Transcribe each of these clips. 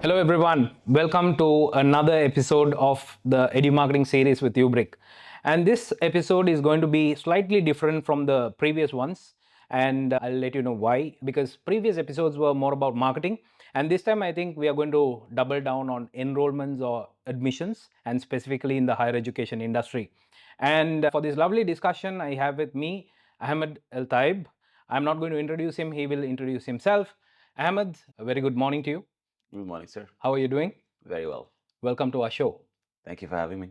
Hello everyone, welcome to another episode of the Edu Marketing Series with Ubrick. And this episode is going to be slightly different from the previous ones, and I'll let you know why. Because previous episodes were more about marketing, and this time I think we are going to double down on enrollments or admissions, and specifically in the higher education industry. And for this lovely discussion, I have with me Ahmed Eltayeb. I'm not going to introduce him, he will introduce himself. Ahmed, a very good morning to you. Good morning, sir. How are you doing? Very well. Welcome to our show. Thank you for having me.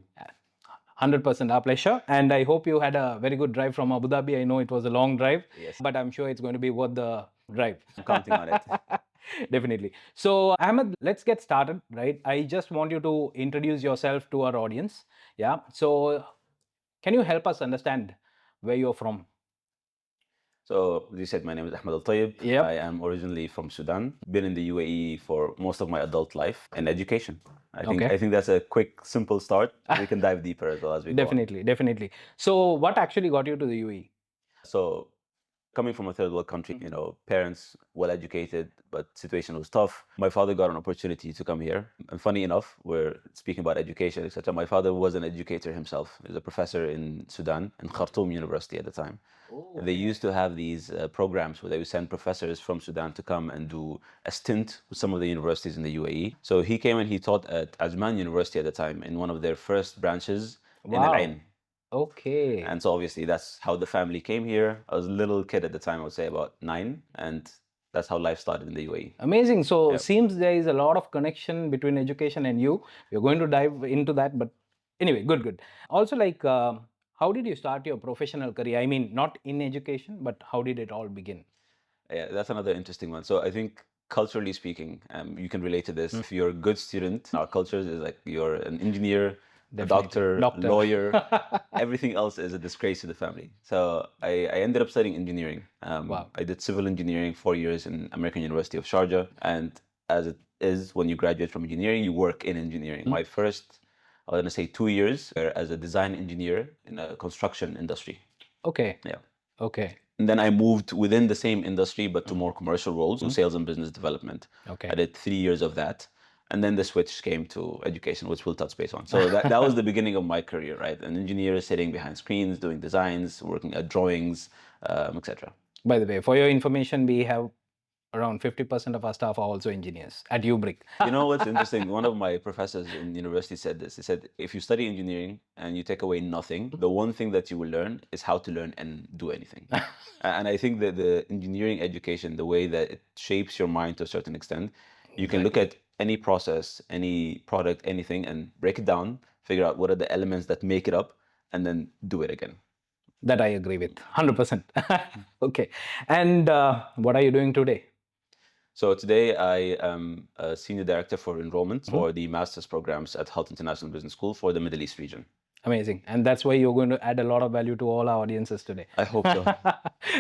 100% our pleasure. And I hope you had a very good drive from Abu Dhabi. I know it was a long drive, Yes. but I'm sure it's going to be worth the drive. I'm counting on it. Definitely. So, Ahmed, let's get started, right? I just want you to introduce yourself to our audience. Yeah. So, can you help us understand where you're from? So, as you said, my name is Ahmed Eltayeb. Yep. I am originally from Sudan. Been in the UAE for most of my adult life in education. I think that's a quick, simple start. We can dive deeper as well as we go on. Definitely. So, what actually got you to the UAE? So, coming from a third world country, parents well educated, but situation was tough. My father got an opportunity to come here. And funny enough, we're speaking about education, etc. My father was an educator himself. He was a professor in Sudan, in Khartoum University at the time. They used to have these programs where they would send professors from Sudan to come and do a stint with some of the universities in the UAE. So he came and he taught at Ajman University at the time in one of their first branches in Al Ain. Okay. And so obviously that's how the family came here. I was a little kid at the time, I would say about 9, and that's how life started in the UAE. Amazing. So Yep. seems there is a lot of connection between education and you. We're going to dive into that, but anyway, good. Also, how did you start your professional career? I mean, not in education, but how did it all begin? Yeah, that's another interesting one. So I think culturally speaking, you can relate to this. If you're a good student, our cultures is like you're an engineer, a doctor, lawyer. Everything else is a disgrace to the family. So I ended up studying engineering. Wow. I did civil engineering 4 years in American University of Sharjah. And as it is, when you graduate from engineering, you work in engineering. My first, I was going to say 2 years as a design engineer in a construction industry. Okay. Yeah. Okay. And then I moved within the same industry, but to more commercial roles, to sales and business development. Okay. I did 3 years of that. And then the switch came to education, which we'll touch base on. So that was the beginning of my career, right? An engineer sitting behind screens, doing designs, working at drawings, etc. By the way, for your information, we have around 50% of our staff are also engineers at Ubrick. You know what's interesting? One of my professors in university said this. He said, if you study engineering and you take away nothing, the one thing that you will learn is how to learn and do anything. And I think that the engineering education, the way that it shapes your mind to a certain extent, you can look at any process, any product, anything, and break it down, figure out what are the elements that make it up, and then do it again. That I agree with 100%. Okay. And what are you doing today? So today I am a senior director for enrollments for the master's programs at Hult International Business School for the Middle East region. Amazing. And that's why you're going to add a lot of value to all our audiences today. I hope so.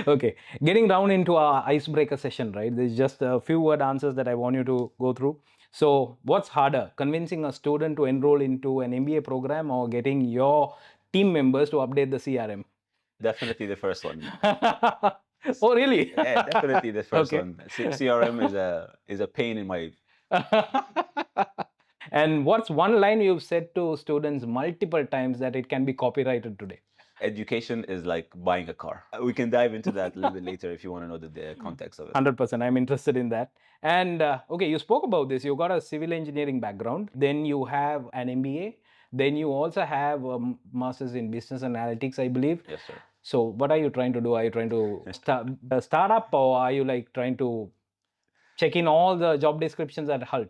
Okay. Getting down into our icebreaker session, right? There's just a few word answers that I want you to go through. So, what's harder, convincing a student to enroll into an MBA program or getting your team members to update the CRM? Definitely the first one. Oh, really? Yeah, definitely the first Okay. one. CRM is a pain in my. And what's one line you've said to students multiple times that it can be copyrighted today? Education is like buying a car. We can dive into that a little bit later if you want to know the context of it. 100%. I'm interested in that. And okay, you spoke about this. You got a civil engineering background. Then you have an MBA. Then you also have a master's in business analytics, I believe. Yes, sir. So what are you trying to do? Are you trying to start a startup, or are you like trying to check in all the job descriptions at Hult?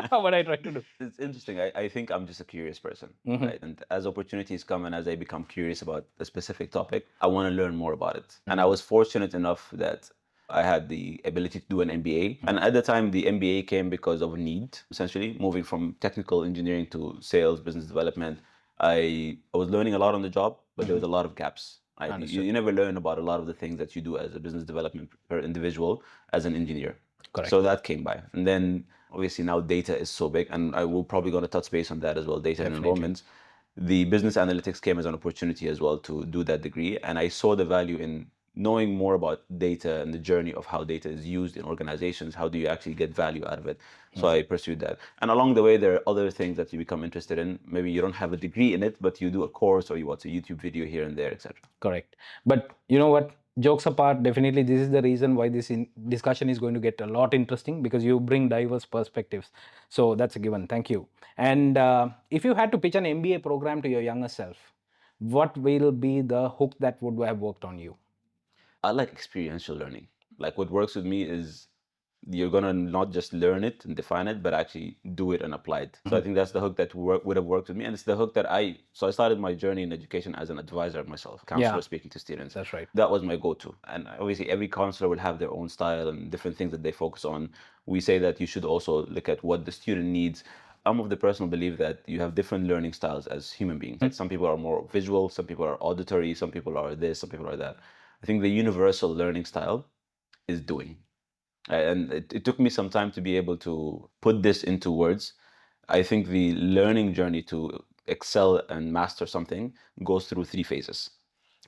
What are you trying to do? It's interesting. I think I'm just a curious person, right? And as opportunities come and as I become curious about a specific topic, I want to learn more about it. And I was fortunate enough that I had the ability to do an MBA. And at the time, the MBA came because of a need, essentially, moving from technical engineering to sales, business development. I was learning a lot on the job, but there was a lot of gaps. Right? You never learn about a lot of the things that you do as a business development per individual as an engineer. Correct. So that came by. And then obviously now data is so big, and I will probably going to touch base on that as well, data and enrollments. The business analytics came as an opportunity as well to do that degree. And I saw the value in knowing more about data and the journey of how data is used in organizations. How do you actually get value out of it? So I pursued that. And along the way, there are other things that you become interested in. Maybe you don't have a degree in it, but you do a course or you watch a YouTube video here and there, etc. Correct. But you know what? Jokes apart, definitely this is the reason why this discussion is going to get a lot interesting, because you bring diverse perspectives. So that's a given. Thank you. And if you had to pitch an MBA program to your younger self, what will be the hook that would have worked on you? I like experiential learning. Like what works with me is you're gonna not just learn it and define it, but actually do it and apply it. So I think that's the hook that would have worked with me, and it's the hook that So I started my journey in education as an advisor myself, counselor speaking to students. That's right. That was my go-to, and obviously every counselor will have their own style and different things that they focus on. We say that you should also look at what the student needs. I'm of the personal belief that you have different learning styles as human beings. Like some people are more visual, some people are auditory, some people are this, some people are that. I think the universal learning style is doing. And it took me some time to be able to put this into words. I think the learning journey to excel and master something goes through 3 phases.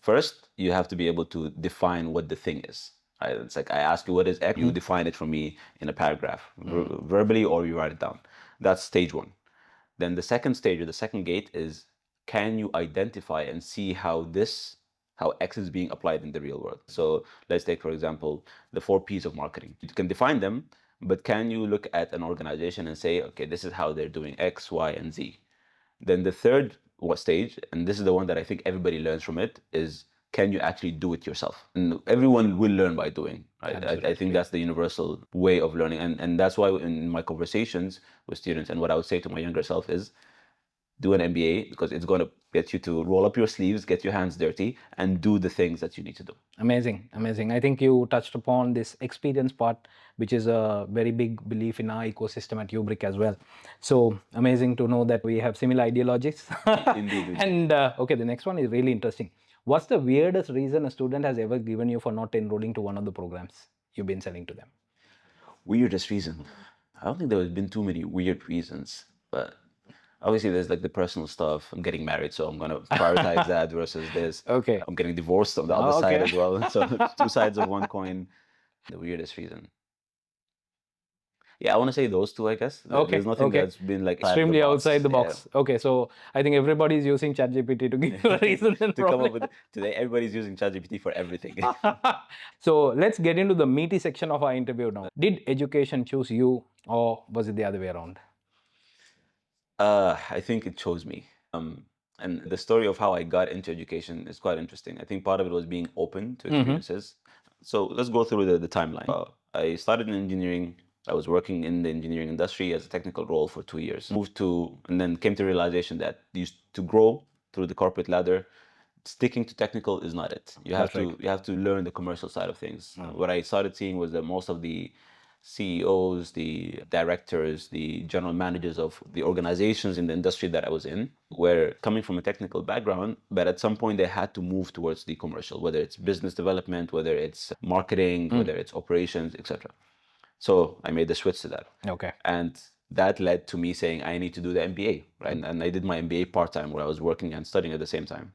First, you have to be able to define what the thing is. Right? It's like I ask you what is X, you define it for me in a paragraph, verbally, or you write it down. That's stage one. Then the second stage, or the second gate, is can you identify and see how X is being applied in the real world? So let's take, for example, the 4 P's of marketing. You can define them, but can you look at an organization and say, okay, this is how they're doing X, Y, and Z? Then the third stage, and this is the one that I think everybody learns from it, is can you actually do it yourself? And everyone will learn by doing. Right? I think that's the universal way of learning. And that's why in my conversations with students, and what I would say to my younger self is, do an MBA, because it's going to get you to roll up your sleeves, get your hands dirty, and do the things that you need to do. Amazing, amazing. I think you touched upon this experience part, which is a very big belief in our ecosystem at Ubrick as well. So amazing to know that we have similar ideologies. Indeed. And okay, the next one is really interesting. What's the weirdest reason a student has ever given you for not enrolling to one of the programs you've been selling to them? Weirdest reason? I don't think there have been too many weird reasons, but obviously there's like the personal stuff. I'm getting married, so I'm gonna prioritize that versus this. Okay. I'm getting divorced on the other side as well. So 2 sides of one coin. The weirdest reason. Yeah, I want to say those two, I guess. There's nothing that's been like extremely outside the box. Okay, so I think everybody's using ChatGPT to give you a reason and to come up with today. Everybody's using ChatGPT for everything. So let's get into the meaty section of our interview now. Did education choose you, or was it the other way around? I think it chose me. And the story of how I got into education is quite interesting. I think part of it was being open to experiences. So let's go through the timeline. I started in engineering. I was working in the engineering industry as a technical role for 2 years. Moved to, and then came to the realization that to grow through the corporate ladder, sticking to technical is not it. You have to learn the commercial side of things. What I started seeing was that most of the CEOs, the directors, the general managers of the organizations in the industry that I was in were coming from a technical background, but at some point they had to move towards the commercial, whether it's business development, whether it's marketing, whether it's operations, etc. So I made the switch to that. Okay. And that led to me saying I need to do the MBA, right? And I did my MBA part-time, where I was working and studying at the same time.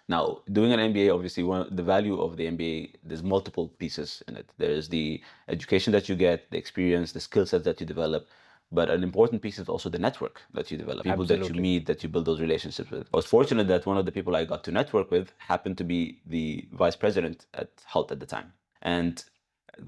Now, doing an MBA, obviously, the value of the MBA, there's multiple pieces in it. There's the education that you get, the experience, the skill set that you develop. But an important piece is also the network that you develop, people that you meet, that you build those relationships with. I was fortunate that one of the people I got to network with happened to be the vice president at Hult at the time. And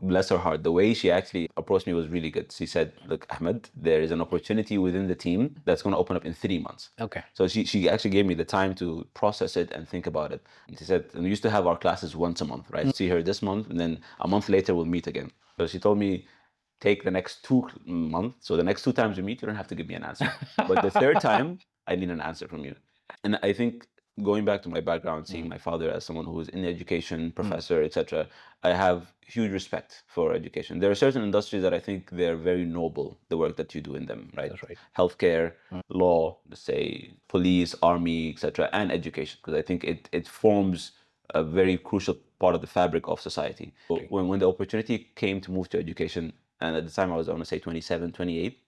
bless her heart, the way she actually approached me was really good. She said, look, Ahmed, there is an opportunity within the team that's going to open up in 3 months. Okay. So she actually gave me the time to process it and think about it. And she said, and we used to have our classes once a month, right? See her this month, and then a month later we'll meet again. So she told me, take the next 2 months. So the next 2 times we meet, you don't have to give me an answer. But the third time, I need an answer from you. And I think going back to my background, seeing my father as someone who was in education, professor, etc., I have huge respect for education. There are certain industries that I think they're very noble, the work that you do in them, right? That's right. Healthcare, law, let's say police, army, etc., and education, because I think it forms a very crucial part of the fabric of society. So when the opportunity came to move to education, and at the time I was, I want to say 27, 28,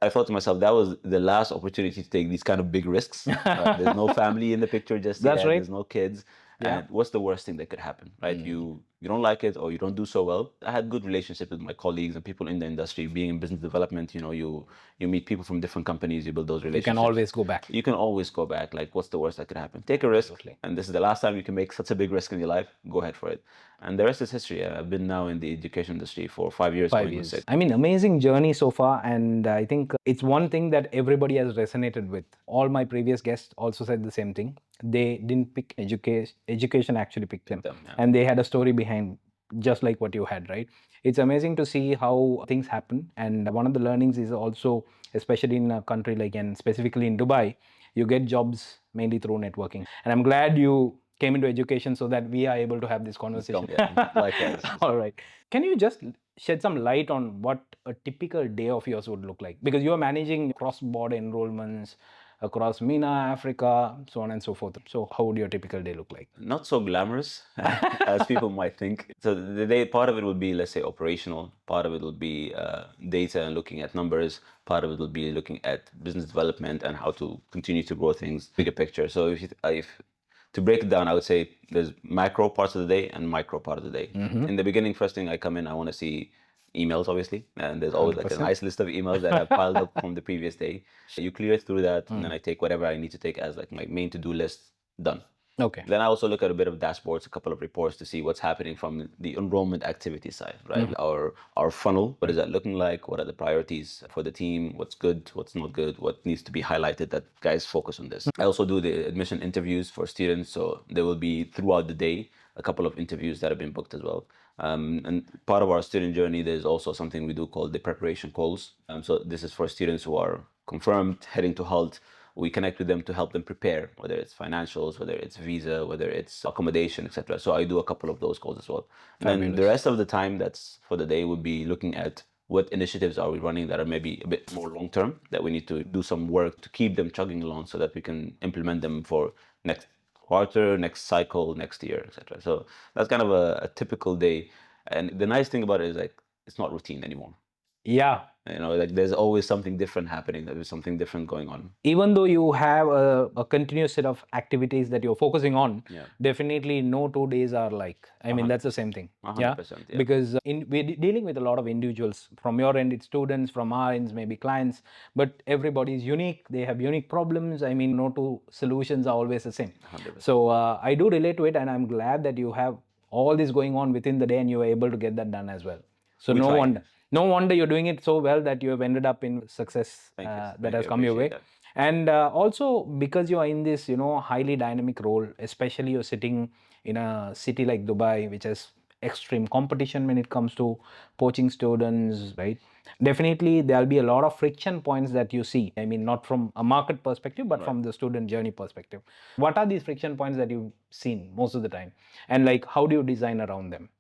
I thought to myself, that was the last opportunity to take these kind of big risks. There's no family in the picture just yet. There's no kids. And what's the worst thing that could happen, right? You don't like it or you don't do so well. I had good relationship with my colleagues and people in the industry. Being in business development, you meet people from different companies, you build those relationships. You can always go back. You can always go back. Like, what's the worst that could happen? Take a risk. Absolutely. And this is the last time you can make such a big risk in your life. Go ahead for it. And the rest is history. I've been now in the education industry for 5 years. 5 years. I mean, amazing journey so far. And I think it's one thing that everybody has resonated with. All my previous guests also said the same thing. They didn't pick education. Education actually picked them. And they had a story behind, just like what you had, right? It's amazing to see how things happen. And one of the learnings is also, especially in a country like, and specifically in Dubai, you get jobs mainly through networking. And I'm glad you came into education so that we are able to have this conversation. Likewise. All right. Can you just shed some light on what a typical day of yours would look like? Because you're managing cross-border enrollments across MENA, Africa, so on and so forth. So how would your typical day look like? Not so glamorous as people might think. So the day, part of it would be, let's say, operational. Part of it would be data and looking at numbers. Part of it would be looking at business development and how to continue to grow things, bigger picture. So if to break it down, I would say there's macro parts of the day and micro part of the day. In the beginning, first thing I come in, I want to see emails, obviously. And there's always like a nice list of emails that I've piled up from the previous day. You clear through that, and then I take whatever I need to take as like my main to-do list done. Okay. Then I also look at a bit of dashboards, a couple of reports to see what's happening from the enrollment activity side, right? Our funnel, what is that looking like? What are the priorities for the team? What's good? What's not good? What needs to be highlighted that guys focus on this? I also do the admission interviews for students. So there will be throughout the day, a couple of interviews that have been booked as well. And part of our student journey, there's also something we do called the preparation calls. So this is for students who are confirmed heading to Hult. We connect with them to help them prepare, whether it's financials, whether it's visa, whether it's accommodation, etc. So I do a couple of those calls as well. And then the rest of the time that's for the day would be looking at what initiatives are we running that are maybe a bit more long-term, that we need to do some work to keep them chugging along so that we can implement them for next quarter, next cycle, next year, etc. So that's kind of a typical day. And the nice thing about it is like it's not routine anymore. Yeah. Like there's always something different happening. There's something different going on. Even though you have a continuous set of activities that you're focusing on, definitely no 2 days are like, I mean, that's the same thing. 100%, yeah. Because we're dealing with a lot of individuals. From your end, it's students, from our ends, maybe clients, but everybody is unique. They have unique problems. I mean, no two solutions are always the same. 100%. So I do relate to it, and I'm glad that you have all this going on within the day and you were able to get that done as well. So no wonder you're doing it so well that you have ended up in success that has come your way. And also because you are in this, highly dynamic role, especially you're sitting in a city like Dubai, which has extreme competition when it comes to poaching students, right? Definitely there'll be a lot of friction points that you see. I mean, not from a market perspective, but from the student journey perspective. What are these friction points that you've seen most of the time? And like, how do you design around them?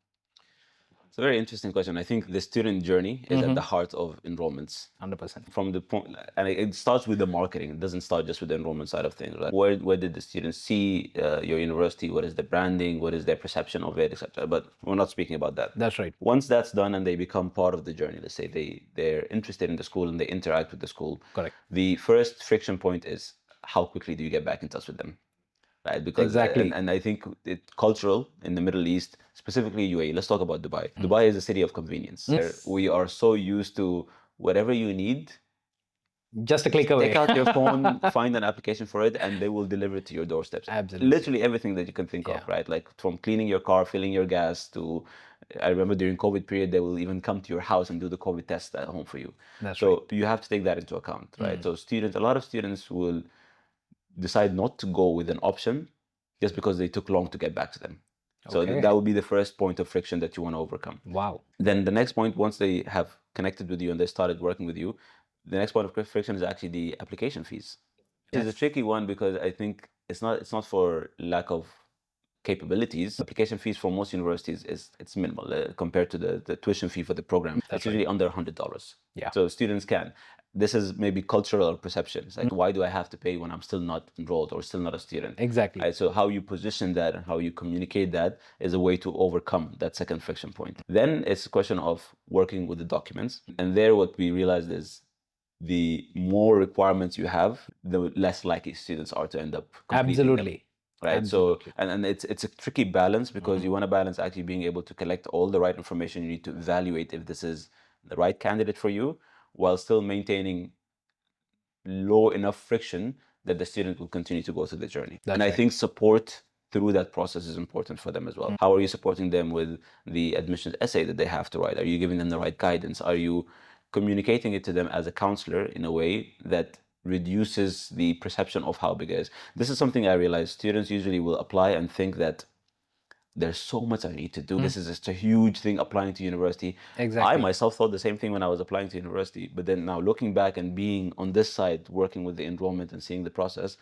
It's a very interesting question. I think the student journey is at the heart of enrollments. 100%. From the point, and it starts with the marketing. It doesn't start just with the enrollment side of things. Like where did the students see your university? What is the branding? What is their perception of it, etc. But we're not speaking about that. That's right. Once that's done and they become part of the journey, let's say they're interested in the school and they interact with the school. Correct. The first friction point is how quickly do you get back in touch with them? Right, because exactly, and I think it's cultural in the Middle East, specifically UAE. Let's talk about Dubai. Dubai is a city of convenience. We are so used to whatever you need, just a click away. Take out your phone, find an application for it, and they will deliver it to your doorsteps. Absolutely. Literally everything that you can think of, right? Like from cleaning your car, filling your gas, to I remember during COVID period, they will even come to your house and do the COVID test at home for you. That's so right. You have to take that into account, right? So a lot of students will decide not to go with an option just because they took long to get back to them. So that would be the first point of friction that you want to overcome. Wow. Then the next point, once they have connected with you and they started working with you, the next point of friction is actually the application fees. It's a tricky one because I think it's not for lack of capabilities. Application fees for most universities it's minimal compared to the tuition fee for the program. It's usually under $100. Yeah. So students can. This is maybe cultural perceptions. Like, why do I have to pay when I'm still not enrolled or still not a student? Exactly. Right? So how you position that and how you communicate that is a way to overcome that second friction point. Then it's a question of working with the documents. And there what we realized is the more requirements you have, the less likely students are to end up completing Absolutely. them. right? Absolutely. So and it's a tricky balance because you want to balance actually being able to collect all the right information you need to evaluate if this is the right candidate for you, while still maintaining low enough friction that the student will continue to go through the journey. That's and I right. think support through that process is important for them as well. How are you supporting them with the admissions essay that they have to write? Are you giving them the right guidance? Are you communicating it to them as a counselor in a way that reduces the perception of how big it is? This is something I realize students usually will apply and think that there's so much I need to do. This is just a huge thing applying to university. Exactly. I myself thought the same thing when I was applying to university, but then now looking back and being on this side, working with the enrollment and seeing the process,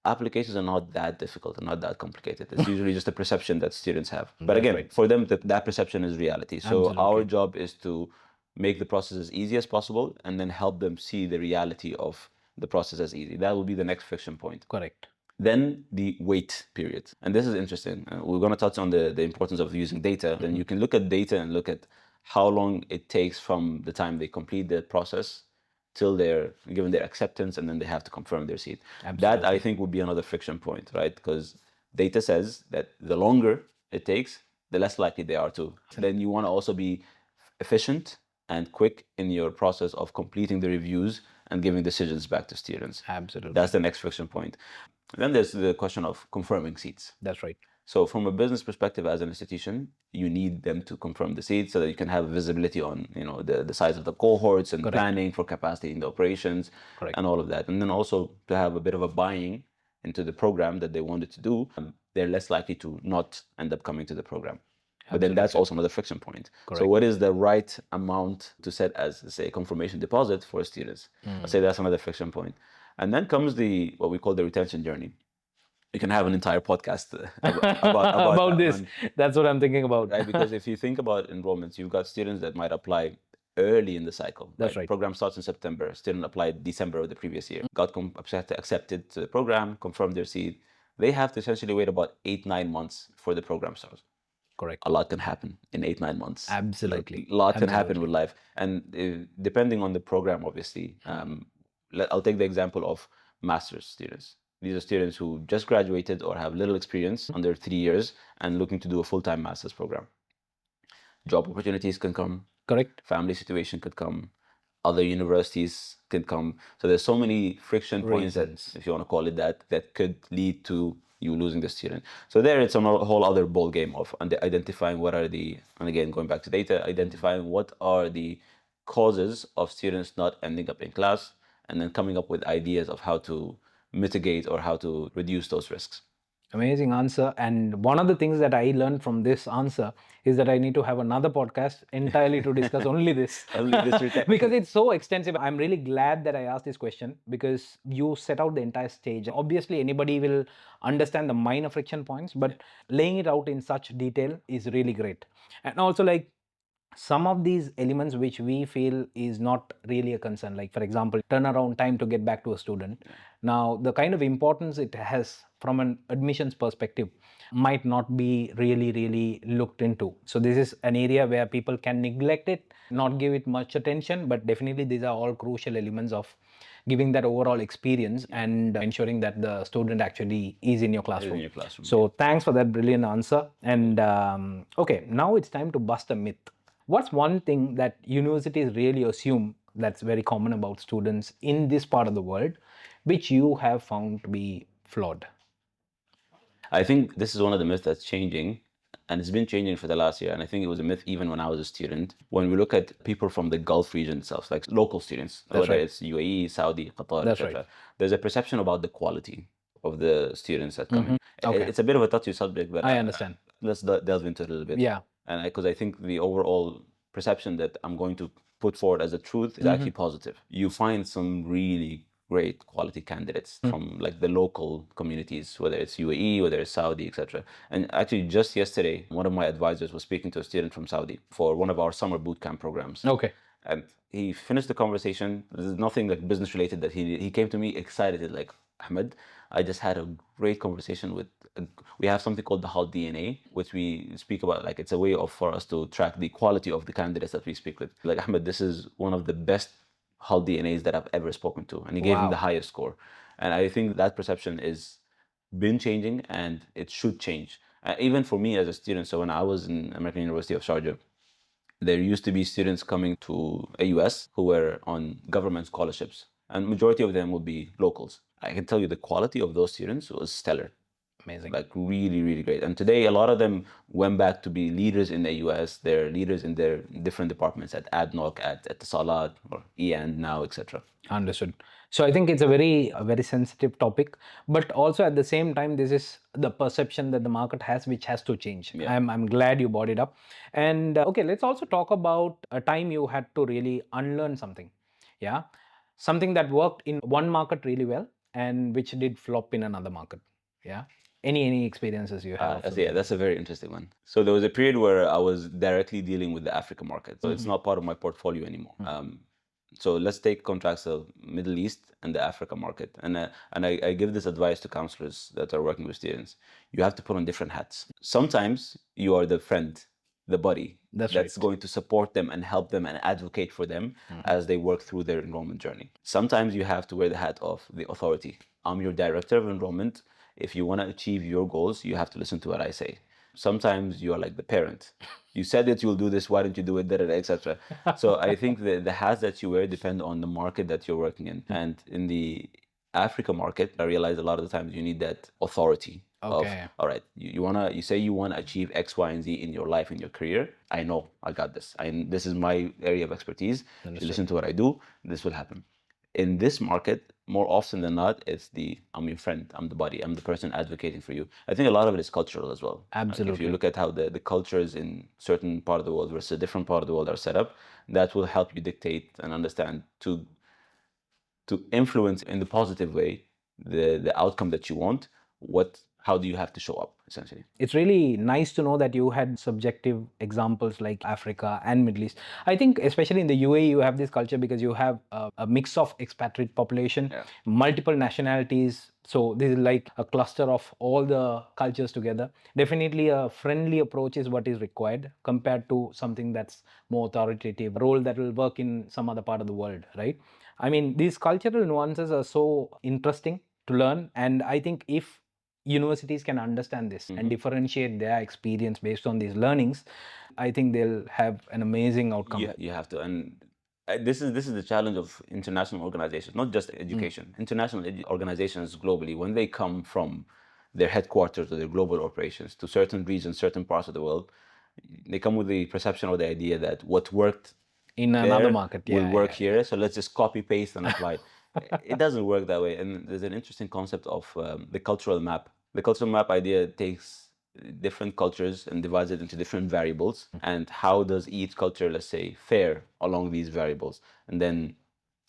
applications are not that difficult and not that complicated. It's usually just a perception that students have. But That's again, right. for them, that perception is reality. So our Absolutely. job is to make the process as easy as possible and then help them see the reality of the process as easy. That will be the next friction point. Correct. Then the wait period. And this is interesting. We're going to touch on the importance of using data. Then you can look at data and look at how long it takes from the time they complete the process till they're given their acceptance and then they have to confirm their seat. That I think would be another friction point, right? Because data says that the longer it takes, the less likely they are to. Then you want to also be efficient and quick in your process of completing the reviews and giving decisions back to students. Absolutely. That's the next friction point. Then there's the question of confirming seats. That's right. So from a business perspective, as an institution, you need them to confirm the seats so that you can have visibility on, the size of the cohorts and planning for capacity in the operations and all of that. And then also to have a bit of a buying into the program that they wanted to do, they're less likely to not end up coming to the program. But then that's also another friction point. So what is the right amount to set as, say, a confirmation deposit for students? I'd say that's another friction point. And then comes what we call the retention journey. You can have an entire podcast about that this. one, That's what I'm thinking about. right? Because if you think about enrollments, you've got students that might apply early in the cycle. That's right. Program starts in September. Student applied December of the previous year. Got accepted to the program, confirmed their seat. They have to essentially wait about 8-9 months before the program starts. Correct. A lot can happen in 8-9 months. Absolutely. A lot can happen with life. And depending on the program, obviously, I'll take the example of master's students. These are students who just graduated or have little experience under 3 years and looking to do a full-time master's program. Job opportunities can come. Correct. Family situation could come. Other universities could come. So there's so many friction points that, if you want to call it that could lead to you losing the student. So there it's a whole other ball game of identifying and again, going back to data, identifying what are the causes of students not ending up in class, and then coming up with ideas of how to mitigate or how to reduce those risks. Amazing answer. And one of the things that I learned from this answer is that I need to have another podcast entirely to discuss only this. Because it's so extensive. I'm really glad that I asked this question because you set out the entire stage. Obviously, anybody will understand the minor friction points, but laying it out in such detail is really great. And also, some of these elements which we feel is not really a concern, like for example turnaround time to get back to a student. Now the kind of importance it has from an admissions perspective might not be really looked into. So this is an area where people can neglect it, not give it much attention, but definitely these are all crucial elements of giving that overall experience and ensuring that the student actually is in your classroom. So thanks for that brilliant answer. And okay, now it's time to bust a myth. What's one thing that universities really assume that's very common about students in this part of the world, which you have found to be flawed? I think this is one of the myths that's changing, and it's been changing for the last year. And I think it was a myth even when I was a student. When we look at people from the Gulf region itself, like local students, whether it's UAE, Saudi, Qatar, etc., there's a perception about the quality of the students that come in. It's a bit of a touchy subject, but I understand. Let's delve into it a little bit. Yeah. And because I think the overall perception that I'm going to put forward as a truth is actually positive. You find some really great quality candidates from like the local communities, whether it's UAE, whether it's Saudi, etc. And actually just yesterday, one of my advisors was speaking to a student from Saudi for one of our summer bootcamp programs. Okay. And he finished the conversation. There's nothing like business related that he came to me excited, like, Ahmed, I just had a great conversation with, we have something called the Hult DNA, which we speak about, like it's a way for us to track the quality of the candidates that we speak with. Like, Ahmed, this is one of the best Hult DNAs that I've ever spoken to. And he gave him the highest score. And I think that perception is been changing and it should change. Even for me as a student, so when I was in American University of Sharjah, there used to be students coming to AUS who were on government scholarships, and majority of them would be locals. I can tell you the quality of those students was stellar. Amazing. Like really, really great. And today, a lot of them went back to be leaders in the US. They're leaders in their different departments at ADNOC, at the Salat, or EAND now, etc. Understood. So I think it's a very sensitive topic, but also at the same time, this is the perception that the market has, which has to change. Yeah. I'm glad you brought it up. And okay, let's also talk about a time you had to really unlearn something. Yeah, something that worked in one market really well and which did flop in another market. Yeah. Any experiences you have? Yeah, that's a very interesting one. So there was a period where I was directly dealing with the Africa market. So it's not part of my portfolio anymore. So let's take contracts of Middle East and the Africa market. And I give this advice to counselors that are working with students. You have to put on different hats. Sometimes you are the friend, the buddy That's that's right. going to support them and help them and advocate for them as they work through their enrollment journey. Sometimes you have to wear the hat of the authority. I'm your director of enrollment. If you want to achieve your goals, you have to listen to what I say. Sometimes you are like the parent. You said that you'll do this, why don't you do it, etc. So I think the hats that you wear depend on the market that you're working in. And in the Africa market, I realize a lot of the times you need that authority of, Okay. all right, you say you want to achieve X, Y, and Z in your life, in your career. I know, I got this. This is my area of expertise. If you listen to what I do, this will happen. In this market, more often than not, it's I'm your friend, I'm the buddy, I'm the person advocating for you. I think a lot of it is cultural as well. Like if Absolutely. you look at how the cultures in certain part of the world versus a different part of the world are set up, that will help you dictate and understand to influence in the positive way the outcome that you want. How do you have to show up, essentially? It's really nice to know that you had subjective examples like Africa and Middle East. I think especially in the UAE, you have this culture because you have a mix of expatriate population, multiple nationalities. So this is like a cluster of all the cultures together. Definitely a friendly approach is what is required compared to something that's more authoritative, role that will work in some other part of the world, right? I mean, these cultural nuances are so interesting to learn. And I think if universities can understand this and differentiate their experience based on these learnings, I think they'll have an amazing outcome. You have to. And this is the challenge of international organizations, not just education. International organizations globally, when they come from their headquarters or their global operations to certain regions, certain parts of the world, they come with the perception or the idea that what worked In there another market, will yeah, work yeah, here. So let's just copy, paste, and apply. It doesn't work that way. And there's an interesting concept of the cultural map. The cultural map idea takes different cultures and divides it into different variables. And how does each culture, let's say, fare along these variables? And then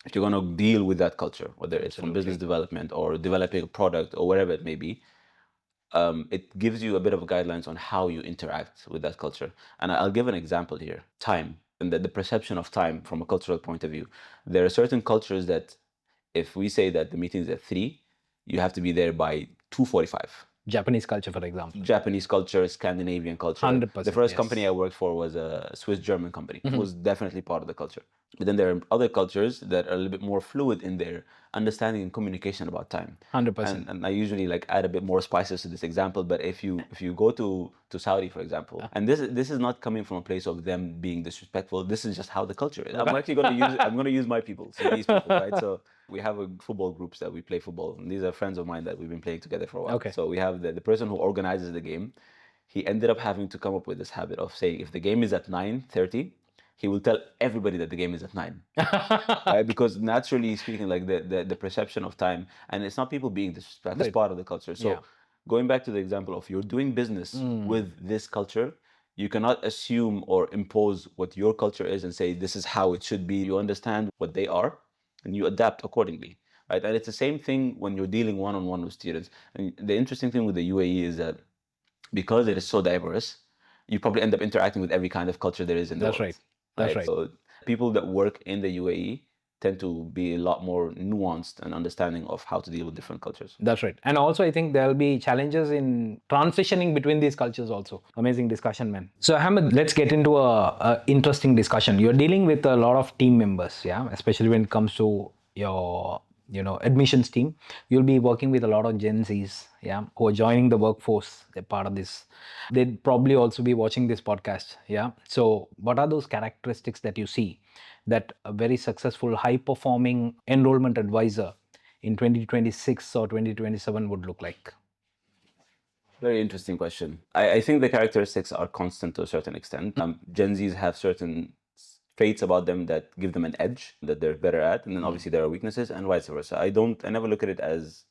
if you're going to deal with that culture, whether it's from business development or developing a product or whatever it may be, it gives you a bit of guidelines on how you interact with that culture. And I'll give an example here. Time and the perception of time from a cultural point of view. There are certain cultures that if we say that the meeting is at 3, you have to be there by 2:45. Japanese culture, for example. Japanese culture, Scandinavian culture. 100%, The first yes. company I worked for was a Swiss-German company. It was definitely part of the culture. But then there are other cultures that are a little bit more fluid in their understanding and communication about time. 100%. And I usually like add a bit more spices to this example. But if you go to Saudi, for example, and this is not coming from a place of them being disrespectful. This is just how the culture is. I'm going to use my people, so these people, right? So we have a football groups that we play football, and these are friends of mine that we've been playing together for a while. Okay. So we have the person who organizes the game. He ended up having to come up with this habit of saying if the game is at 9:30, he will tell everybody that the game is at 9. Right? Because naturally speaking, like the perception of time, and it's not people being disrespectful, it's part of the culture. So going back to the example of you're doing business with this culture, you cannot assume or impose what your culture is and say this is how it should be. You understand what they are and you adapt accordingly. Right? And it's the same thing when you're dealing one-on-one with students. And the interesting thing with the UAE is that because it is so diverse, you probably end up interacting with every kind of culture there is in the world. That's right. That's right. So people that work in the UAE tend to be a lot more nuanced and understanding of how to deal with different cultures. That's right. And also, I think there'll be challenges in transitioning between these cultures also. Amazing discussion, man. So, Ahmed, let's get into a interesting discussion. You're dealing with a lot of team members, yeah, especially when it comes to your admissions team, you'll be working with a lot of Gen Zs, yeah, who are joining the workforce. They're part of this. They'd probably also be watching this podcast, yeah. So what are those characteristics that you see that a very successful, high-performing enrollment advisor in 2026 or 2027 would look like? Very interesting question. I think the characteristics are constant to a certain extent. Gen Zs have certain traits about them that give them an edge that they're better at, and then obviously there are weaknesses, and vice versa. I never look at it as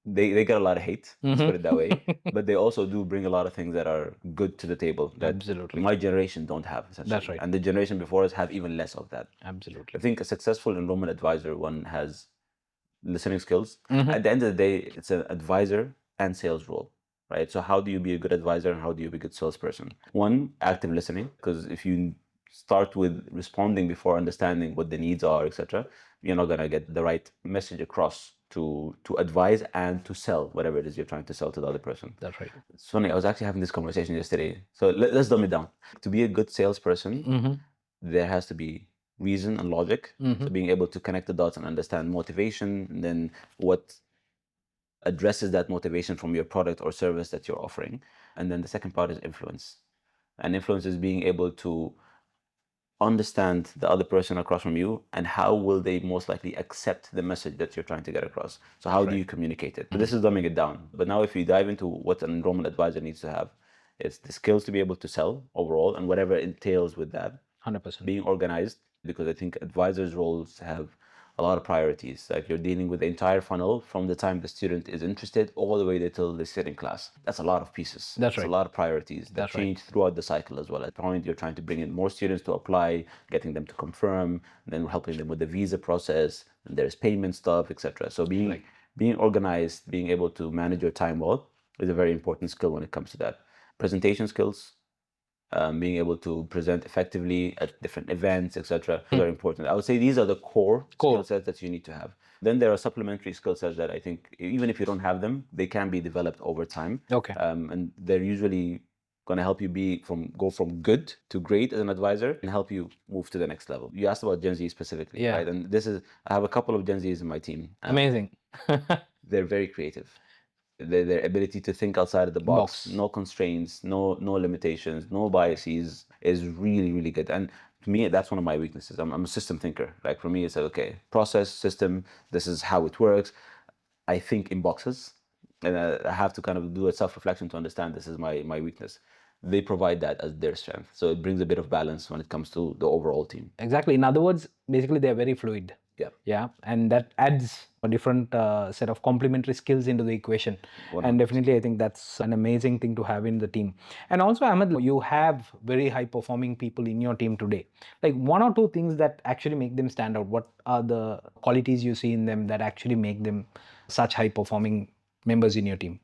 they get a lot of hate. Let's put it that way. But they also do bring a lot of things that are good to the table that Absolutely. my generation don't have, essentially. That's right. And the generation before us have even less of that. Absolutely. I think a successful enrollment advisor, one has listening skills. At the end of the day, it's an advisor and sales role, right? So how do you be a good advisor and how do you be a good salesperson? One, active listening, because if you start with responding before understanding what the needs are, etc., you're not gonna get the right message across to advise and to sell whatever it is you're trying to sell to the other person. That's right. It's funny, I was actually having this conversation yesterday. So let's dumb it down. To be a good salesperson, there has to be reason and logic. So being able to connect the dots and understand motivation, and then what addresses that motivation from your product or service that you're offering. And then the second part is influence. And influence is being able to understand the other person across from you and how will they most likely accept the message that you're trying to get across. So how do you communicate it? So this is dumbing it down. But now if you dive into what an enrollment advisor needs to have, it's the skills to be able to sell overall and whatever entails with that. 100%. Being organized, because I think advisors' roles have a lot of priorities. Like you're dealing with the entire funnel from the time the student is interested all the way until they sit in class. That's a lot of pieces. That's right. A lot of priorities that change throughout the cycle as well. At the point you're trying to bring in more students to apply, getting them to confirm, then helping them with the visa process, and there's payment stuff, etc. So being organized, being able to manage your time well is a very important skill when it comes to that. Presentation skills, being able to present effectively at different events, etc. Very important. I would say these are the core skill sets that you need to have. Then there are supplementary skill sets that I think, even if you don't have them, they can be developed over time. Okay. And they're usually going to help you go from good to great as an advisor and help you move to the next level. You asked about Gen Z specifically, right? And I have a couple of Gen Zs in my team. Amazing. They're very creative. Their ability to think outside of the box, no constraints, no limitations, no biases is really, really good. And to me, that's one of my weaknesses. I'm a system thinker. Like for me, it's like, okay, process, system, this is how it works. I think in boxes, and I have to kind of do a self-reflection to understand this is my weakness. They provide that as their strength. So it brings a bit of balance when it comes to the overall team. Exactly. In other words, basically they're very fluid. Yeah. Yeah. And that adds a different set of complementary skills into the equation. And definitely, I think that's an amazing thing to have in the team. And also, Ahmed, you have very high performing people in your team today. Like one or two things that actually make them stand out. What are the qualities you see in them that actually make them such high performing members in your team?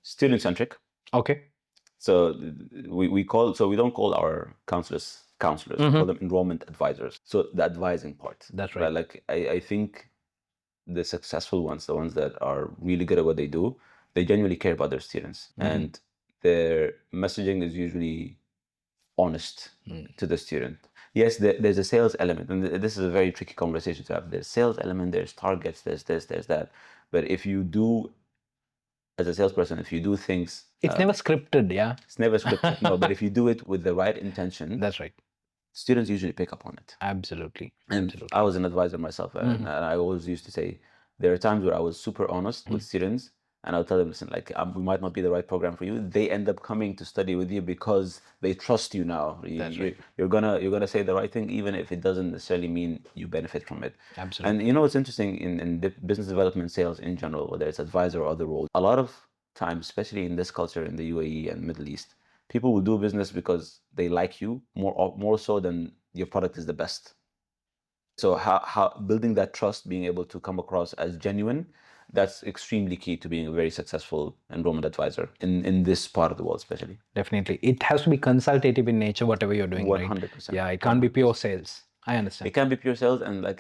Student-centric. Okay. So we don't call our counselors, we call them enrollment advisors. So the advising part. That's right. Like I think the successful ones, the ones that are really good at what they do, they genuinely care about their students. And their messaging is usually honest to the student. Yes, there's a sales element, and this is a very tricky conversation to have. There's sales element, there's targets, there's this, there's that. But if you do, as a salesperson, if you do things... It's never scripted, yeah? It's never scripted, no. But if you do it with the right intention... That's right. Students usually pick up on it. Absolutely. And I was an advisor myself, and I always used to say, there are times where I was super honest with students, and I'll tell them, listen, like, we might not be the right program for you. They end up coming to study with you because they trust you now. You're gonna say the right thing, even if it doesn't necessarily mean you benefit from it. Absolutely. And you know, it's interesting in business development, sales in general, whether it's advisor or other roles, a lot of times, especially in this culture in the UAE and Middle East, people will do business because they like you more so than your product is the best. So how building that trust, being able to come across as genuine, that's extremely key to being a very successful enrollment advisor in this part of the world, especially. Definitely. It has to be consultative in nature, whatever you're doing, 100%. Right? Yeah, it can't be pure sales. I understand. It can be pure sales, and like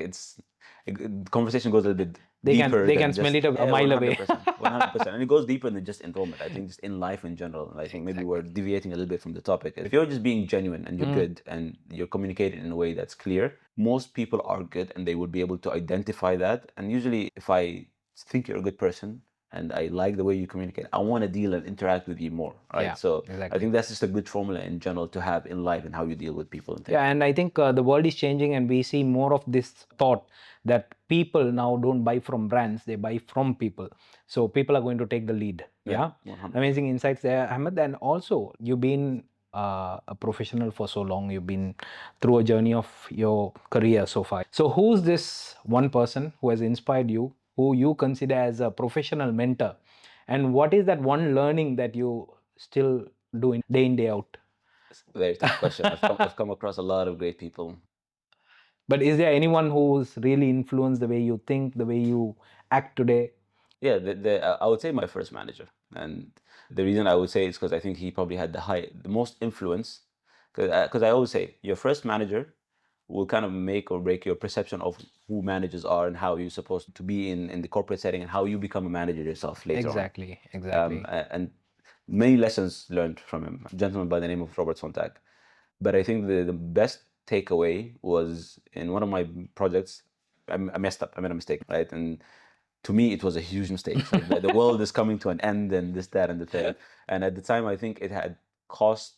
the conversation goes a little bit they deeper can than smell just it a yeah, mile away. 100%, 100%, and it goes deeper than just enrollment. I think just in life in general. And I think maybe we're deviating a little bit from the topic. If you're just being genuine and you're good and you're communicating in a way that's clear, most people are good and they would be able to identify that. And usually, if I think you're a good person and I like the way you communicate, I want to deal and interact with you more, right? Yeah, So I exactly. think that's just a good formula in general to have in life and how you deal with people and things. Yeah, and I think the world is changing, and we see more of this thought that people now don't buy from brands; they buy from people. So people are going to take the lead. Yeah, 100%. amazing insights there, Ahmed. And also, you've been a professional for so long. You've been through a journey of your career so far. So, who's this one person who has inspired you, who you consider as a professional mentor, and what is that one learning that you still do day in day out? It's a very tough question. I've come across a lot of great people. But is there anyone who's really influenced the way you think, the way you act today? Yeah, I would say my first manager, and the reason I would say is because I think he probably had the most influence. Because I always say your first manager will kind of make or break your perception of who managers are and how you're supposed to be in the corporate setting and how you become a manager yourself later on. Exactly, exactly. And many lessons learned from him. A gentleman by the name of Robert Sontag. But I think the best takeaway was in one of my projects. I messed up. I made a mistake, right? And to me, it was a huge mistake. It's like the world is coming to an end, and this, that, and the third. And at the time, I think it had cost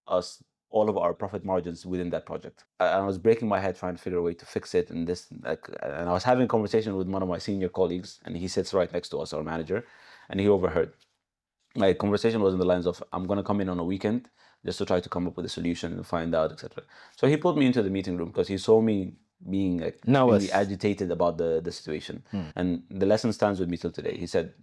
us all of our profit margins within that project. I was breaking my head trying to figure a way to fix it, and this, like, and I was having a conversation with one of my senior colleagues, and he sits right next to us, our manager, and he overheard. My conversation was in the lines of, I'm going to come in on a weekend just to try to come up with a solution and find out, etc. So he pulled me into the meeting room because he saw me being like extremely Nervous. agitated about the situation. And the lesson stands with me till today. He said,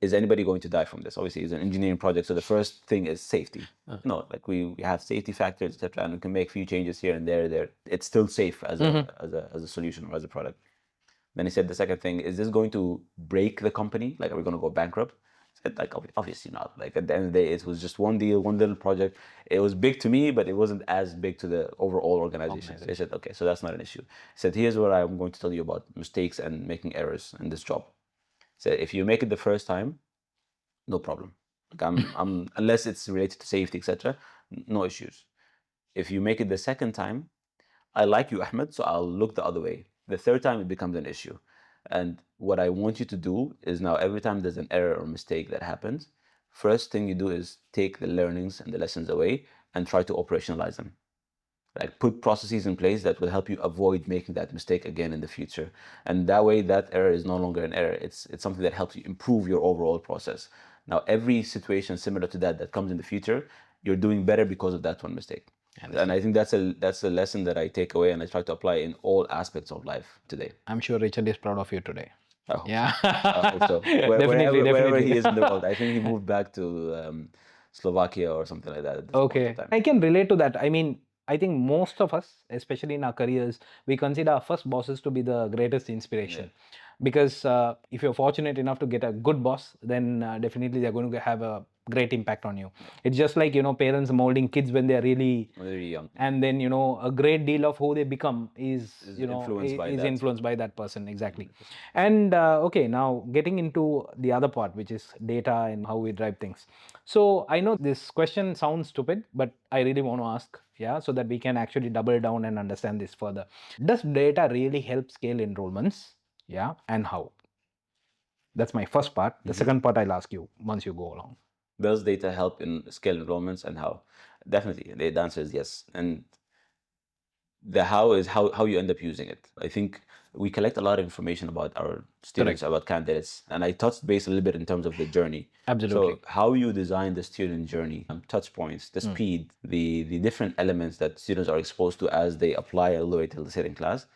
is anybody going to die from this? Obviously, it's an engineering project, so the first thing is safety. No, like we have safety factors, etc., and we can make a few changes here and there. It's still safe as a solution or as a product. Then he said the second thing, is this going to break the company? Like, are we going to go bankrupt? I said, like, obviously not. Like, at the end of the day, it was just one deal, one little project. It was big to me, but it wasn't as big to the overall organization. So he said, okay, so that's not an issue. He said, here's what I'm going to tell you about mistakes and making errors in this job. He said, if you make it the first time, no problem. Like, I'm unless it's related to safety, etc., no issues. If you make it the second time, I like you, Ahmed, so I'll look the other way. The third time, it becomes an issue. And what I want you to do is now, every time there's an error or mistake that happens, first thing you do is take the learnings and the lessons away and try to operationalize them. Like, put processes in place that will help you avoid making that mistake again in the future. And that way, that error is no longer an error. It's something that helps you improve your overall process. Now, every situation similar to that comes in the future, you're doing better because of that one mistake. And I think that's a lesson that I take away and I try to apply in all aspects of life today. I'm sure Richard is proud of you today. I hope Yeah. so. I hope so. Definitely, Wherever definitely. he is in the world. I think he moved back to Slovakia or something like that at this point Okay. of time. I can relate to that. I mean, I think most of us, especially in our careers, we consider our first bosses to be the greatest inspiration. Because if you're fortunate enough to get a good boss, then definitely they're going to have a great impact on you. It's just like, parents molding kids when they're really Very young. and then a great deal of who they become is influenced by is that. influenced by that person, exactly. And okay, now getting into the other part, which is data and how we drive things. So I know this question sounds stupid, but I really want to ask, yeah, so that we can actually double down and understand this further. Does data really help scale enrollments? Yeah, and how? That's my first part. The second part I'll ask you once you go along. Does data help in scale enrollments and how? Definitely. The answer is yes. And the how is how you end up using it. I think we collect a lot of information about our students, about candidates, and I touched base a little bit in terms of the journey. Absolutely. So how you design the student journey, touch points, the speed, the different elements that students are exposed to as they apply all the way till the sitting class,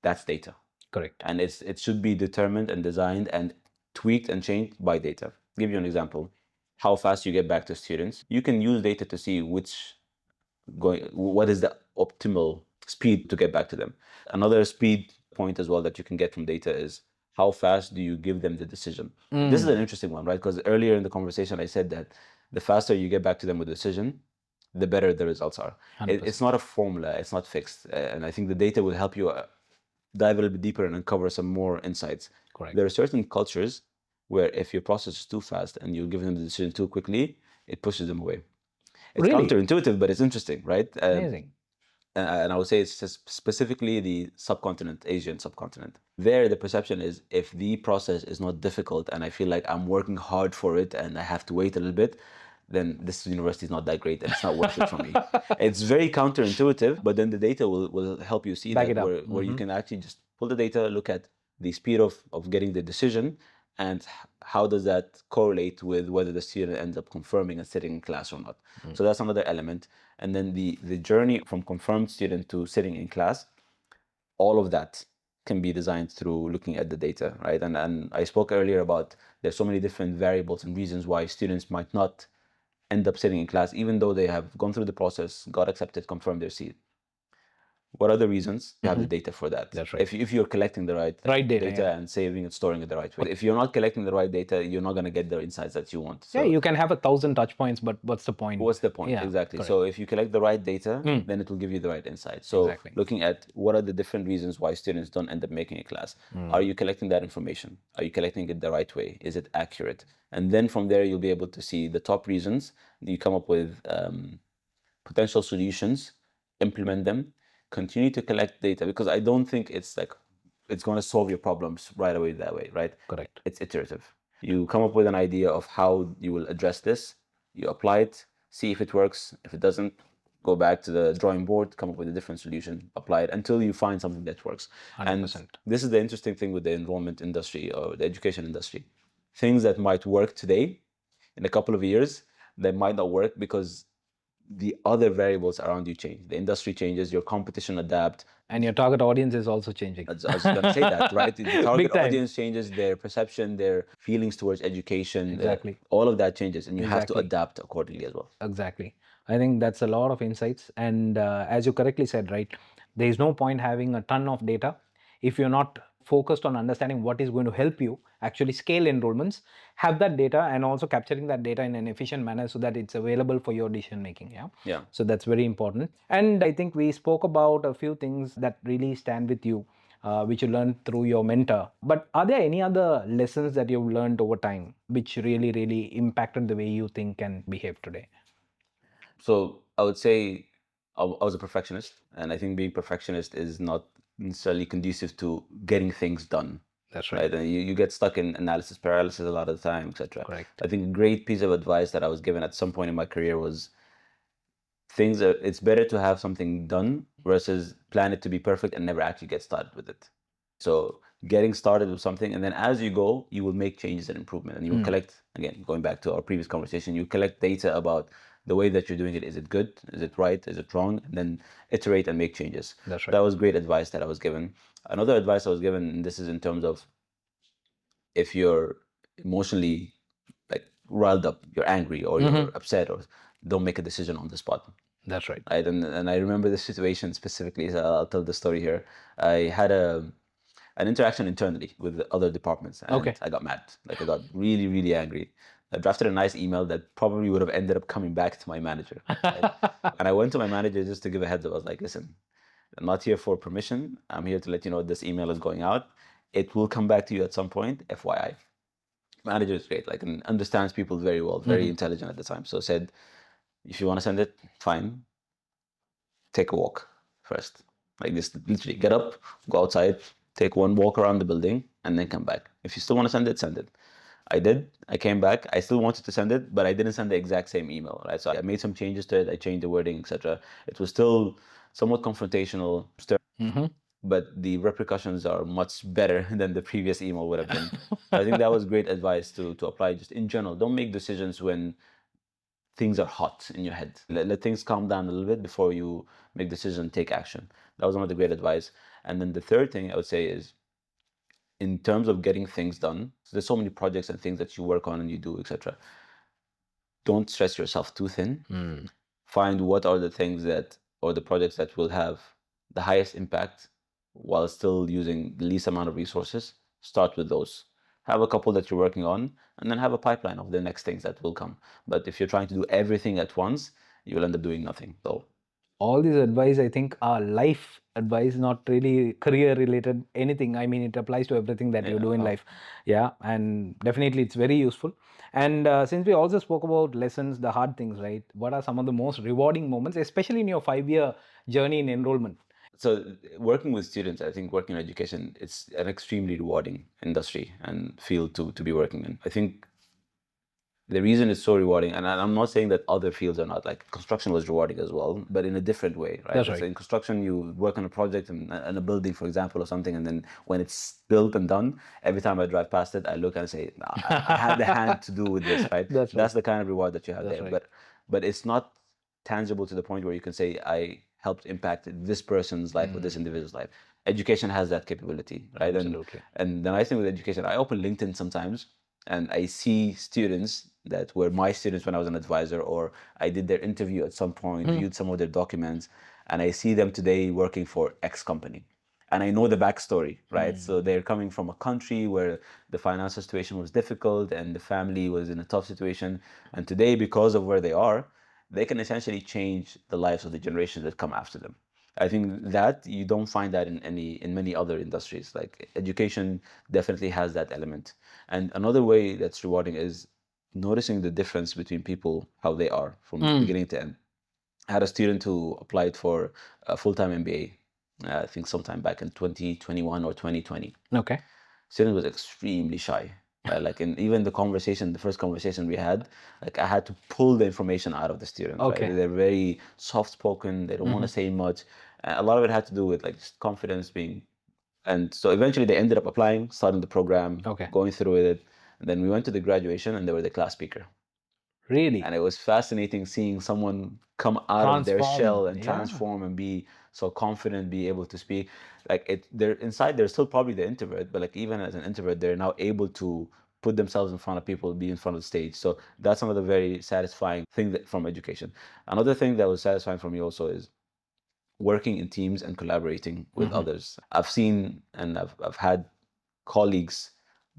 that's data. Correct. And it should be determined and designed and tweaked and changed by data. I'll give you an example. How fast you get back to students. You can use data to see what is the optimal speed to get back to them. Another speed point as well that you can get from data is how fast do you give them the decision. This is an interesting one, right? Because earlier in the conversation I said that the faster you get back to them with a decision, the better the results are. It's not a formula, it's not fixed, and I think the data will help you dive a little bit deeper and uncover some more insights. Correct. There are certain cultures where if your process is too fast and you give them the decision too quickly, it pushes them away. It's Really? counterintuitive, but it's interesting, right? Amazing. And I would say it's just specifically the subcontinent, Asian subcontinent. There, the perception is if the process is not difficult and I feel like I'm working hard for it and I have to wait a little bit, then this university is not that great and it's not worth it for me. It's very counterintuitive, but then the data will help you see Back that, it up. where you can actually just pull the data, look at the speed of getting the decision, and how does that correlate with whether the student ends up confirming and sitting in class or not. So that's another element. And then the journey from confirmed student to sitting in class, all of that can be designed through looking at the data, right? And I spoke earlier about there's so many different variables and reasons why students might not end up sitting in class, even though they have gone through the process, got accepted, confirmed their seat. What are the reasons? You have the data for that. That's right. If you're collecting the right data, yeah. and saving and storing it the right way. If you're not collecting the right data, you're not going to get the insights that you want. So, yeah, you can have 1,000 touch points, but what's the point? What's the point? Yeah, exactly. correct. So if you collect the right data, then it will give you the right insight. So exactly. Looking at what are the different reasons why students don't end up making a class. Are you collecting that information? Are you collecting it the right way? Is it accurate? And then from there, you'll be able to see the top reasons. You come up with potential solutions, implement them, continue to collect data, because I don't think it's going to solve your problems right away that way, right? Correct. It's iterative. You come up with an idea of how you will address this, you apply it, see if it works. If it doesn't, go back to the drawing board, come up with a different solution, apply it until you find something that works. 100%. And this is the interesting thing with the enrollment industry or the education industry. Things that might work today, in a couple of years, they might not work because the other variables around you change. The industry changes, your competition adapt. And your target audience is also changing. I was going to say that, right? The target Big time. audience changes, their perception, their feelings towards education. Exactly. All of that changes, and you have to Exactly. adapt accordingly as well. Exactly. I think that's a lot of insights. And as you correctly said, right, there is no point having a ton of data if you're not focused on understanding what is going to help you actually scale enrollments, have that data, and also capturing that data in an efficient manner so that it's available for your decision making. Yeah. Yeah. So that's very important. And I think we spoke about a few things that really stand with you, which you learned through your mentor. But are there any other lessons that you've learned over time which really, really impacted the way you think and behave today? So I would say I was a perfectionist, and I think being perfectionist is not necessarily conducive to getting things done. That's right. And you get stuck in analysis paralysis a lot of the time, etc. Correct. I think a great piece of advice that I was given at some point in my career was it's better to have something done versus plan it to be perfect and never actually get started with it. So getting started with something, and then as you go, you will make changes and improvement, and you will collect, again, going back to our previous conversation, you collect data about the way that you're doing it. Is it good? Is it right? Is it wrong? And then iterate and make changes. That's right. That was great advice that I was given. Another advice I was given, and this is in terms of if you're emotionally like riled up, you're angry or you're upset, or don't make a decision on the spot. That's right. Right. And I remember this situation specifically, so I'll tell the story here. I had an interaction internally with the other departments, and Okay. I got mad. Like I got really, really angry. I drafted a nice email that probably would have ended up coming back to my manager. Right? And I went to my manager just to give a heads up. I was like, listen, I'm not here for permission. I'm here to let you know this email is going out. It will come back to you at some point, FYI. Manager is great, like, and understands people very well, very intelligent at the time. So said, if you want to send it, fine. Take a walk first. Like this, literally get up, go outside, take one walk around the building, and then come back. If you still want to send it, send it. I did. I came back. I still wanted to send it, but I didn't send the exact same email, right? So I made some changes to it. I changed the wording, etc. It was still somewhat confrontational, but the repercussions are much better than the previous email would have been. I think that was great advice to apply just in general. Don't make decisions when things are hot in your head. Let things calm down a little bit before you make decisions and take action. That was one of the great advice. And then the third thing I would say is, in terms of getting things done, so there's so many projects and things that you work on and you do, etc. Don't stress yourself too thin. Find what are the things that, or the projects that will have the highest impact while still using the least amount of resources. Start with those. Have a couple that you're working on, and then have a pipeline of the next things that will come. But if you're trying to do everything at once, you will end up doing nothing. So all these advice, I think, are life advice, not really career related anything. I mean, it applies to everything that you do in life. Yeah, and definitely it's very useful. And since we also spoke about lessons, the hard things, right? What are some of the most rewarding moments, especially in your 5-year journey in enrollment? So working with students, I think working in education, it's an extremely rewarding industry and field to be working in. I think the reason it's so rewarding, and I'm not saying that other fields are not, like construction was rewarding as well, but in a different way, right? That's So right. in construction, you work on a project and a building, for example, or something, and then when it's built and done, every time I drive past it, I look and say, I had the hand to do with this, right? That's That's right. the kind of reward that you have That's there. right. But it's not tangible to the point where you can say, I helped impact this person's life or this individual's life. Education has that capability, right? Absolutely. And the nice thing with education, I open LinkedIn sometimes and I see students that were my students when I was an advisor, or I did their interview at some point, viewed some of their documents, and I see them today working for X company. And I know the backstory, right? So they're coming from a country where the financial situation was difficult and the family was in a tough situation. And today, because of where they are, they can essentially change the lives of the generations that come after them. I think that you don't find that in many other industries. Like education definitely has that element. And another way that's rewarding is noticing the difference between people, how they are from beginning to end. I had a student who applied for a full-time MBA, I think sometime back in 2021 or 2020. Okay. Student was extremely shy. Right? Like in even the first conversation we had, like I had to pull the information out of the student. Right? Okay. They're very soft-spoken. They don't want to say much. A lot of it had to do with like just confidence being. And so eventually they ended up applying, starting the program, Okay. going through with it. And then we went to the graduation and they were the class speaker. Really? And it was fascinating seeing someone come out of their Transform. shell and Yeah. transform and be so confident, be able to speak. Like they're inside, they're still probably the introvert, but like even as an introvert, they're now able to put themselves in front of people, be in front of the stage. So that's another very satisfying thing from education. Another thing that was satisfying for me also is working in teams and collaborating with others. I've seen and I've had colleagues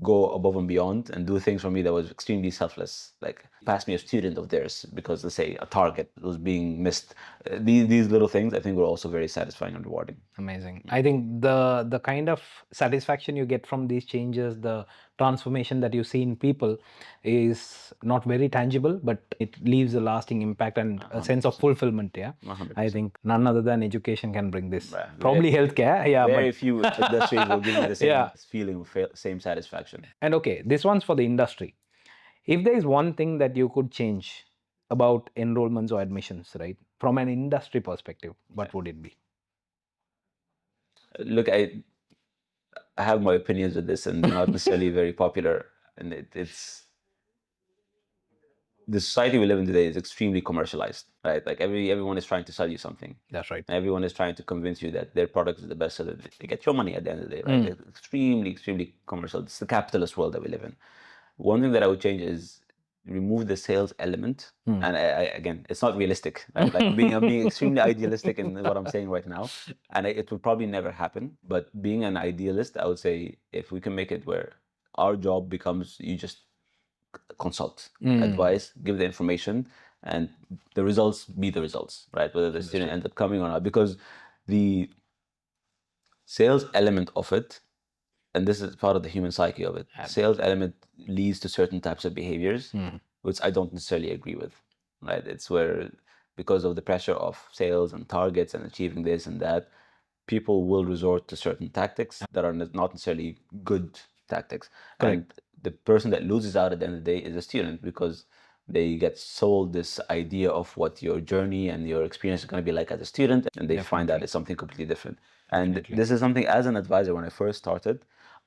go above and beyond and do things for me that was extremely selfless, like pass me a student of theirs because, let's say, a target was being missed. These little things I think were also very satisfying and rewarding. Amazing. I think the kind of satisfaction you get from these changes, the transformation that you see in people is not very tangible, but it leaves a lasting impact and a sense of fulfillment. Yeah. 100%. I think none other than education can bring this. Right. Probably healthcare. Yeah. Very But few industries will give you the same yeah. feeling of same satisfaction. And okay, this one's for the industry. If there is one thing that you could change about enrollments or admissions, right, from an industry perspective, what would it be? Look, I have my opinions with this, and they're not necessarily very popular. And it's the society we live in today is extremely commercialized, right? Like everyone is trying to sell you something. That's right. Everyone is trying to convince you that their product is the best, so that they get your money at the end of the day, right? It's extremely commercial. It's the capitalist world that we live in. One thing that I would change is remove the sales element. And again, it's not realistic, right? Like I'm being extremely idealistic in what I'm saying right now, and it will probably never happen. But being an idealist, I would say if we can make it where our job becomes you just consult, advise, give the information, and the results be the results, right? Whether the student ends up coming or not, because the sales element of it, and this is part of the human psyche of it, sales element leads to certain types of behaviors, which I don't necessarily agree with, right? It's where, because of the pressure of sales and targets and achieving this and that, people will resort to certain tactics that are not necessarily good tactics. And the person that loses out at the end of the day is the student, because they get sold this idea of what your journey and your experience is going to be like as a student, and they find that it's something completely different. And this is something, as an advisor, when I first started,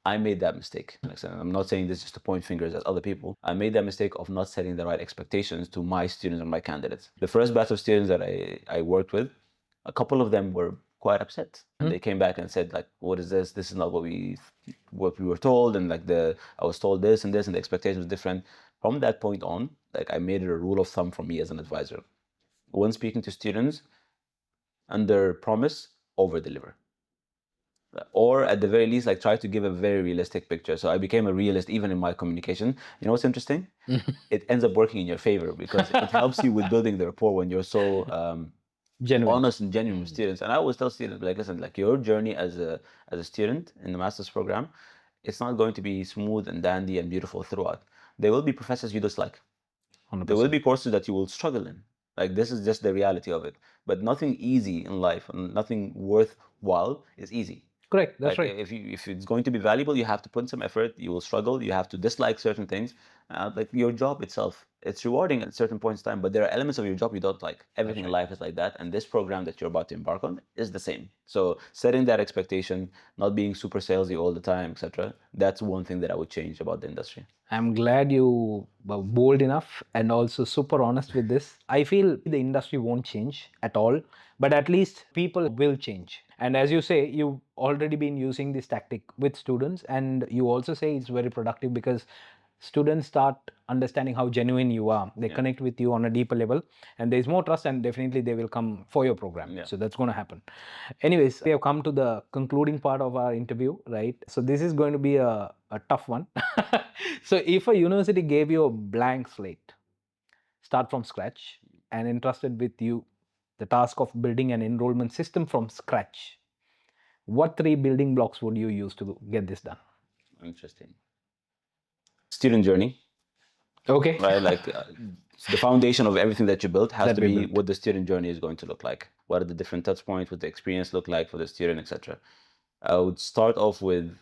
I made that mistake. Like I said, I'm not saying this just to point fingers at other people. I made that mistake of not setting the right expectations to my students and my candidates. The first batch of students that I worked with, a couple of them were quite upset, and they came back and said, like, what is this? This is not what we were told, and like I was told this and this, and the expectation was different. From that point on, like I made it a rule of thumb for me as an advisor. When speaking to students, under promise, over deliver. Or at the very least, like try to give a very realistic picture. So I became a realist even in my communication. You know what's interesting? It ends up working in your favor because it helps you with building the rapport when you're so Genuine. honest and genuine students. And I always tell students, like, listen, like your journey as a student in the master's program, it's not going to be smooth and dandy and beautiful throughout. There will be professors you dislike. 100%. There will be courses that you will struggle in. Like, this is just the reality of it. But nothing easy in life and nothing worthwhile is easy. Correct. That's Like, right. if it's going to be valuable, you have to put some effort. You will struggle. You have to dislike certain things. Like your job itself, it's rewarding at certain points in time, but there are elements of your job you don't like. Everything in life is like that, and this program that you're about to embark on is the same. So setting that expectation, not being super salesy all the time, etc. That's one thing that I would change about the industry. I'm glad you were bold enough and also super honest with this. I feel the industry won't change at all, but at least people will change. And as you say, you've already been using this tactic with students, and you also say it's very productive because students start understanding how genuine you are. They connect with you on a deeper level, and there's more trust, and definitely they will come for your program. So that's going to happen. Anyways, we have come to the concluding part of our interview, right? So this is going to be a tough one. So if a university gave you a blank slate, start from scratch, and entrusted with you the task of building an enrollment system from scratch, what 3 building blocks would you use to get this done? Interesting. Student journey, Okay. right? Like the foundation of everything that you built has That to we be built. what the student journey is going to look like. What are the different touch points? What the experience look like for the student, etc. I would start off with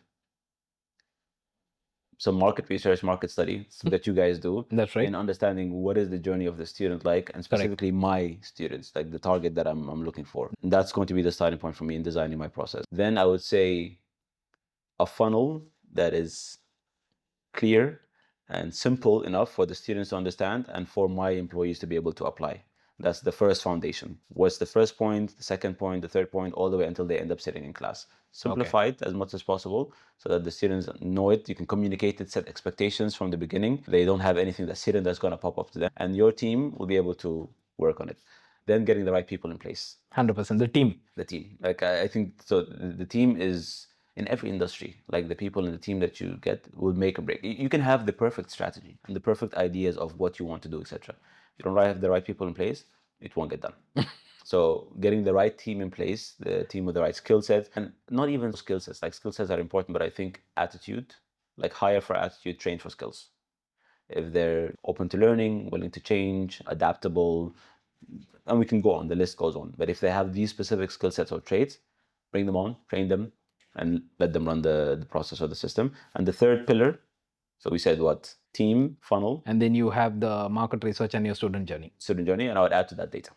some market research, market study that you guys do. That's right. In understanding what is the journey of the student like, and specifically my students, like the target that I'm looking for. And that's going to be the starting point for me in designing my process. Then I would say a funnel that is clear and simple enough for the students to understand and for my employees to be able to apply. That's the first foundation. What's the first point, the second point, the third point, all the way until they end up sitting in class. Simplify it as much as possible so that the students know it. You can communicate it, set expectations from the beginning. They don't have anything that's hidden that's going to pop up to them. And your team will be able to work on it. Then getting the right people in place. 100%. The team. The team. Like, I think so. The team is in every industry. Like, the people in the team that you get will make or break. You can have the perfect strategy and the perfect ideas of what you want to do, etc. If you don't have the right people in place, it won't get done. So getting the right team in place, the team with the right skill sets, and not even skill sets. Like, skill sets are important, but I think attitude, like hire for attitude, train for skills. If they're open to learning, willing to change, adaptable, and we can go on, the list goes on. But if they have these specific skill sets or traits, bring them on, train them, and let them run the process or the system. And the third pillar, so we said what? Team, funnel, And then you have the market research and your student journey. student journey, and I would add to that data.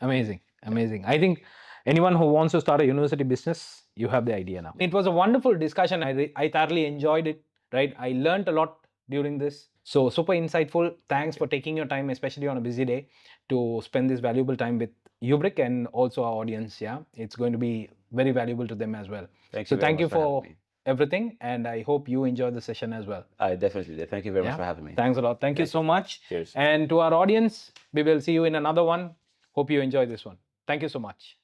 Amazing. Amazing. I think anyone who wants to start a university business, you have the idea now. It was a wonderful discussion. I thoroughly enjoyed it, right? I learned a lot during this. So super insightful. Thanks for taking your time, especially on a busy day, to spend this valuable time with Ubrick and also our audience. Yeah, it's going to be very valuable to them as well. Thank you very much for having me. Everything, and I hope you enjoyed the session as well. I definitely did. Thank you very much for having me. Thanks a lot. Thank you so much. Cheers. And to our audience, we will see you in another one. Hope you enjoy this one. Thank you so much.